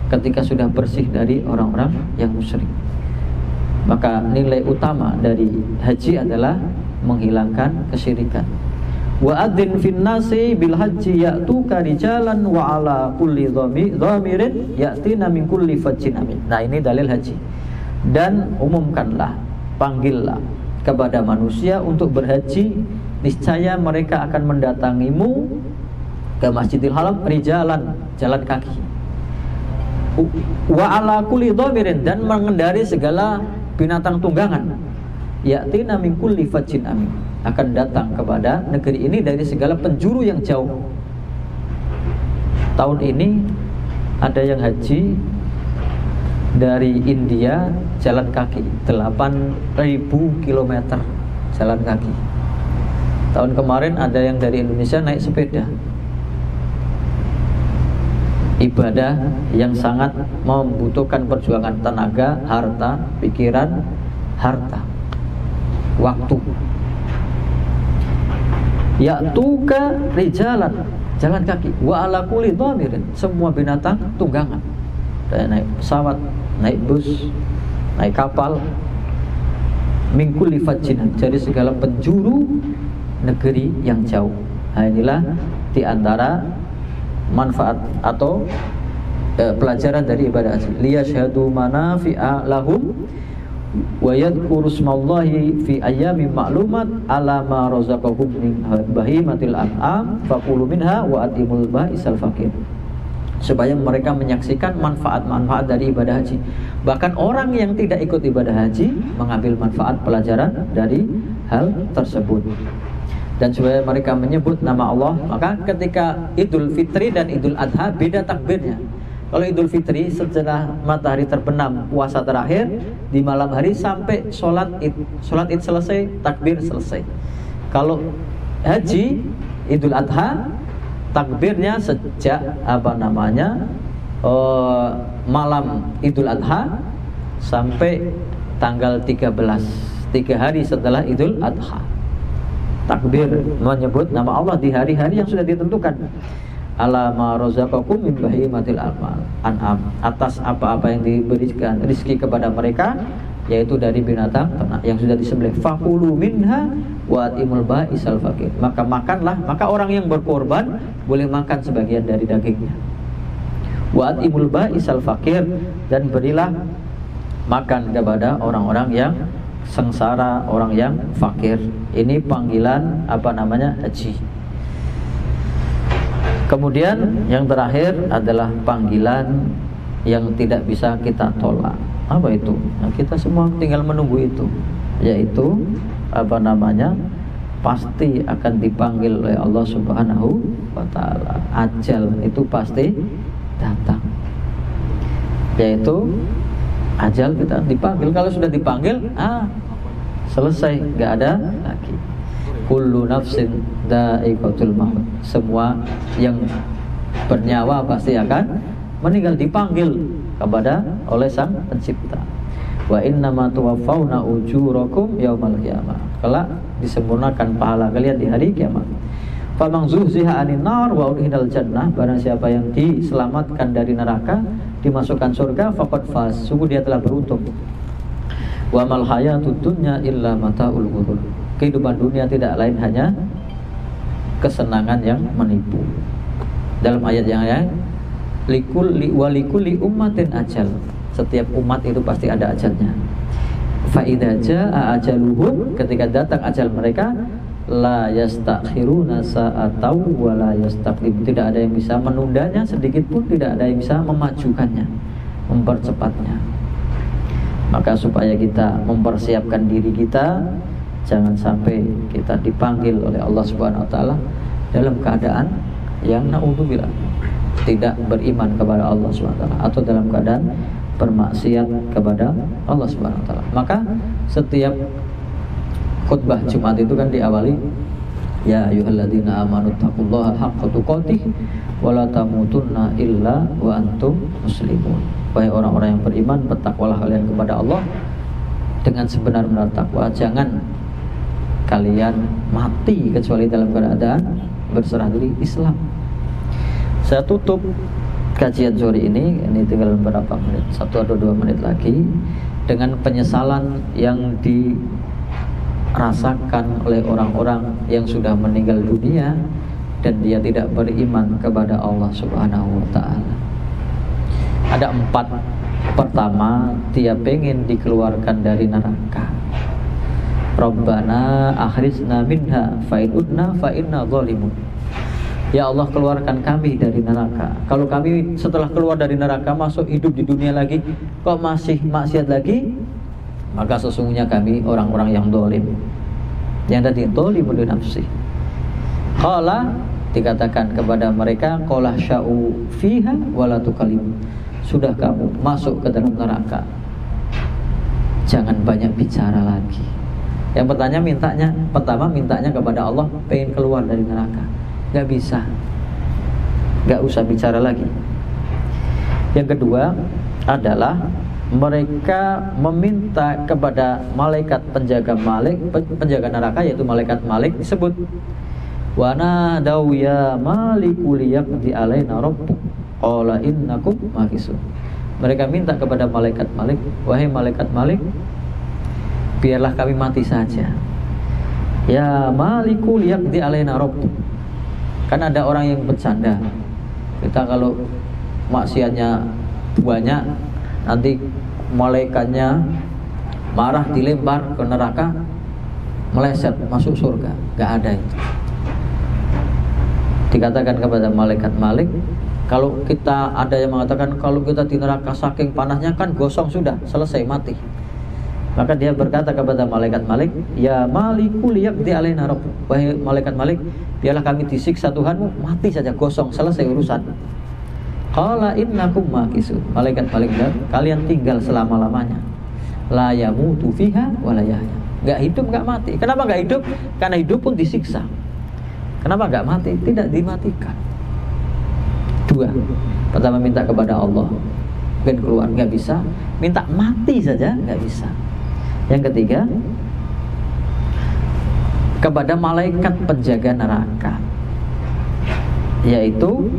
ketika sudah bersih dari orang-orang yang musyrik. Maka nilai utama dari haji adalah menghilangkan kesyirikan. Wa adzin fin nasi bil haji ya'tuka rijalan wa ala kulli dhamirin ya'tina min kulli fajjin amin. Nah, ini dalil haji. Dan umumkanlah, panggillah kepada manusia untuk berhaji, niscaya mereka akan mendatangimu ke Masjidil Haram rijalan, jalan kaki, wa ala kulli dhamirin, dan mengendari segala binatang tunggangan, ya'tina min kulli fajjin amin, akan datang kepada negeri ini dari segala penjuru yang jauh. Tahun ini ada yang haji dari India jalan kaki 8.000 km jalan kaki. Tahun kemarin ada yang dari Indonesia naik sepeda. Ibadah yang sangat membutuhkan perjuangan tenaga, harta, pikiran, harta, waktu. Ya'tuka rijalan, jalan kaki, wa ala kulli dhamirin, semua binatang tunggangan. Naik pesawat, naik bus, naik kapal, min kulli fajjin, dari segala penjuru negeri yang jauh. Nah, inilah di antara manfaat atau pelajaran dari ibadah haji. Liyashhadu manafi'a lahum wa yadhkuru smallahi fi ayyamin ma'lumat ala ma razaqahum min bahimatil an'am faqulu minha wa atimul ba'isal faqir. Supaya mereka menyaksikan manfaat-manfaat dari ibadah haji. Bahkan orang yang tidak ikut ibadah haji mengambil manfaat pelajaran dari hal tersebut. Dan supaya mereka menyebut nama Allah. Maka ketika Idul Fitri dan Idul Adha beda takbirnya. Kalau Idul Fitri setelah matahari terbenam puasa terakhir, di malam hari sampai sholat id selesai, takbir selesai. Kalau haji Idul Adha, takbirnya sejak malam Idul Adha sampai tanggal 13, 3 hari setelah Idul Adha. Takbir menyebut nama Allah di hari-hari yang sudah ditentukan. Ala ma razaqakum min bahimatil an'am, atas apa-apa yang diberikan rezeki kepada mereka, yaitu dari binatang ternak yang sudah disembelih. Fakulu minha wa atimul ba'isal faqir, maka makanlah, maka orang yang berkorban boleh makan sebagian dari dagingnya. Wa atimul ba'isal faqir, dan berilah makan kepada orang-orang yang sengsara, orang yang fakir. Ini panggilan haji. Kemudian yang terakhir adalah panggilan yang tidak bisa kita tolak. Apa itu? Nah, kita semua tinggal menunggu itu, yaitu pasti akan dipanggil oleh Allah Subhanahu wa ta'ala. Ajal itu pasti datang, yaitu ajal kita dipanggil. Kalau sudah dipanggil, selesai, nggak ada lagi. Kullu nafsin dha'iqatul maut, semua yang bernyawa pasti akan meninggal, dipanggil oleh Sang Pencipta. Wa innama tuwaffawna ujurakum yaumal qiyamah, kelak disempurnakan pahala kalian di hari kiamat. Faman zuhziha 'anil nar wa udkhilal jannah, barang siapa yang diselamatkan dari neraka, dimasukkan surga, faqad faz, sungguh dia telah beruntung. Wa mal hayatud dunya illa mataul ghurur, kehidupan dunia tidak lain hanya kesenangan yang menipu. Dalam ayat yang lain, likulli ummatin ajal, setiap umat itu pasti ada ajalnya. Fa idza jaa ajaluhum, ketika datang ajal mereka, la yastakhiruna sa'atan wa la yastaqdim, tidak ada yang bisa menundanya sedikit pun, tidak ada yang bisa memajukannya, mempercepatnya. Maka supaya kita mempersiapkan diri kita, jangan sampai kita dipanggil oleh Allah Subhanahu wa ta'ala dalam keadaan yang naudzubillah tidak beriman kepada Allah Subhanahu wa ta'ala, atau dalam keadaan bermaksiat kepada Allah Subhanahu wa ta'ala. Maka setiap khutbah Jumat itu kan diawali, ya ayyuhalladzina amanu taqullaha haqqa tuqatih wa la tamutunna illa wa antum muslimun. Wahai orang-orang yang beriman, bertakwalah kalian kepada Allah dengan sebenar-benar takwa, jangan kalian mati kecuali dalam keadaan berserah diri Islam. Saya tutup kajian sore ini tinggal beberapa menit, 1 atau 2 menit lagi, dengan penyesalan yang dirasakan oleh orang-orang yang sudah meninggal dunia dan dia tidak beriman kepada Allah Subhanahu wa ta'ala. Ada 4. Pertama, dia pengen dikeluarkan dari neraka. Rabbana akhrijna minha fa in udna fa inna zalimun. Ya Allah, keluarkan kami dari neraka. Kalau kami setelah keluar dari neraka masuk hidup di dunia lagi, kok masih maksiat lagi, maka sesungguhnya kami orang-orang yang zalim. yang tadi dzalimun li nafsi. Qala, dikatakan kepada mereka, qala sya'u fiha wala tukallim. Sudah kamu masuk ke dalam neraka, jangan banyak bicara lagi. Yang pertama mintanya kepada Allah, pengen keluar dari neraka. Gak bisa, gak usah bicara lagi. Yang kedua adalah mereka meminta kepada malaikat penjaga neraka, yaitu malaikat Malik, disebut wa nadau ya maliku liyaqdi alaina rabbuk qala innakum makisun. Mereka minta kepada malaikat Malik, wahai malaikat Malik, biarlah kami mati saja. Ya maliku liyaqdi alaina rabbuk. Kan ada orang yang bercanda, kita kalau maksiatnya banyak, nanti malaikatnya marah, dilempar ke neraka, meleset masuk surga. Gak ada itu. Dikatakan kepada malaikat Malik, kalau kita ada yang mengatakan kalau kita di neraka saking panasnya kan gosong sudah, selesai mati. Maka dia berkata kepada malaikat Malik, ya maliku liyaqdi alaina rabbuk. Wahai malaikat Malik, biarlah kami disiksa Tuhanmu, mati saja, gosong, selesai urusan. Qala innakum makisun. Malaikat Malik bilang, kalian tinggal selama-lamanya. La yamutu fiha wa la yahya. Enggak hidup, enggak mati. Kenapa enggak hidup? Karena hidup pun disiksa. Kenapa enggak mati? Tidak dimatikan. Dua. Pertama minta kepada Allah, mungkin keluar, enggak bisa. Minta mati saja, enggak bisa. Yang ketiga, kepada malaikat penjaga neraka, yaitu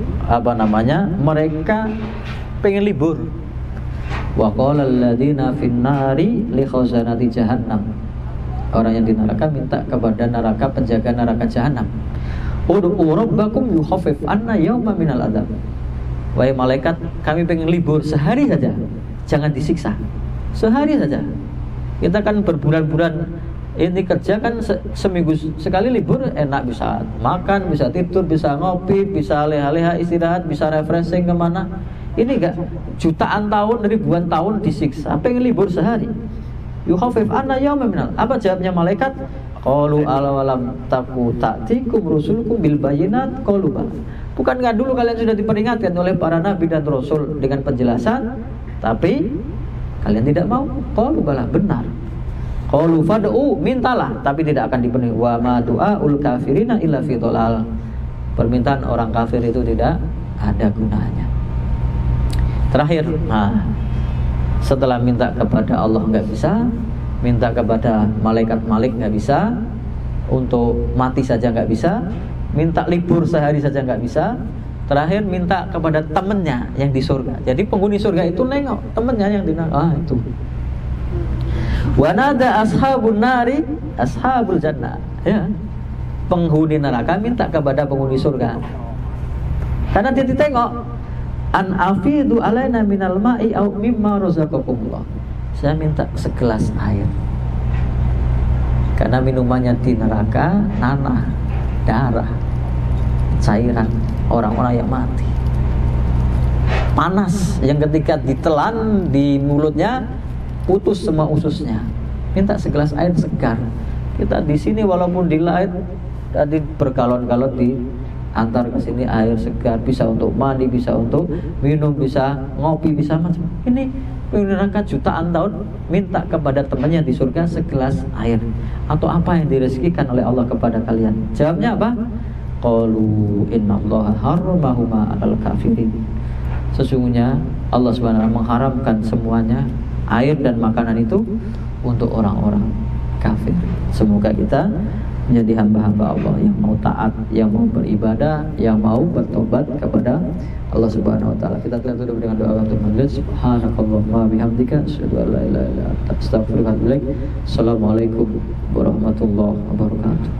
mereka pengen libur. Wa qala alladziina fin nari li khazanati jahannam. Orang yang di neraka minta kepada neraka penjaga neraka jahanam, ud'u rabbakum yukhaffif anna yawma minal adzab. Wahai malaikat, kami pengen libur sehari saja, jangan disiksa. Sehari saja. Kita kan berbulan-bulan ini kerja kan, seminggu sekali libur enak, bisa makan, bisa tidur, bisa ngopi, bisa leha-leha istirahat, bisa refreshing kemana. Ini enggak, jutaan tahun, ribuan tahun disiksa, pengen libur sehari. Yukhafif anna yawma minal. Apa jawabnya malaikat? Qalu alawalam taku ta'tikum rusulukum bil bayinat qalu bala. Bukankah dulu kalian sudah diperingatkan oleh para nabi dan rasul dengan penjelasan, tapi kalian tidak mau? Qalu bala, benar. Qalu fad'u, mintalah, tapi tidak akan dipenuhi. Wa ma du'aul kafirina illa fi dhalal. Permintaan orang kafir itu tidak ada gunanya. Terakhir, setelah minta kepada Allah nggak bisa, minta kepada malaikat Malik nggak bisa, untuk mati saja nggak bisa, minta libur sehari saja nggak bisa, terakhir minta kepada temannya yang di surga. Jadi penghuni surga itu nengok temannya yang di neraka. Itu. Wa nada ashabun nari ashabul jannah. Ya. Penghuni neraka minta kepada penghuni surga. Karena dia ditengok, an afidu alaina minal ma'i au mimma razaqakumullah. Saya minta segelas air. Karena minumannya di neraka nanah, darah, cairan orang-orang yang mati. Panas yang ketika ditelan di mulutnya putus semua ususnya. Minta segelas air segar. Kita di sini walaupun di laut tadi bergalon-galon diantar ke sini air segar, bisa untuk mandi, bisa untuk minum, bisa ngopi, bisa macam. Ini neraka jutaan tahun minta kepada temannya di surga segelas air. Atau apa yang direzekikan oleh Allah kepada kalian? Jawabnya apa? Qalu innallaha harramahuma 'alal kafirin. Sesungguhnya Allah Subhanahu mengharamkan semuanya, air dan makanan itu, untuk orang-orang kafir. Semoga kita menjadi hamba-hamba Allah yang mau taat, yang mau beribadah, yang mau bertobat kepada Allah Subhanahu wa taala. Kita tutup dengan doa untuk majelis. Subhanakallahumma bihamdika asyhadu an la ilaha illa anta astaghfiruka wa atubu ilaik. Assalamualaikum warahmatullahi wabarakatuh.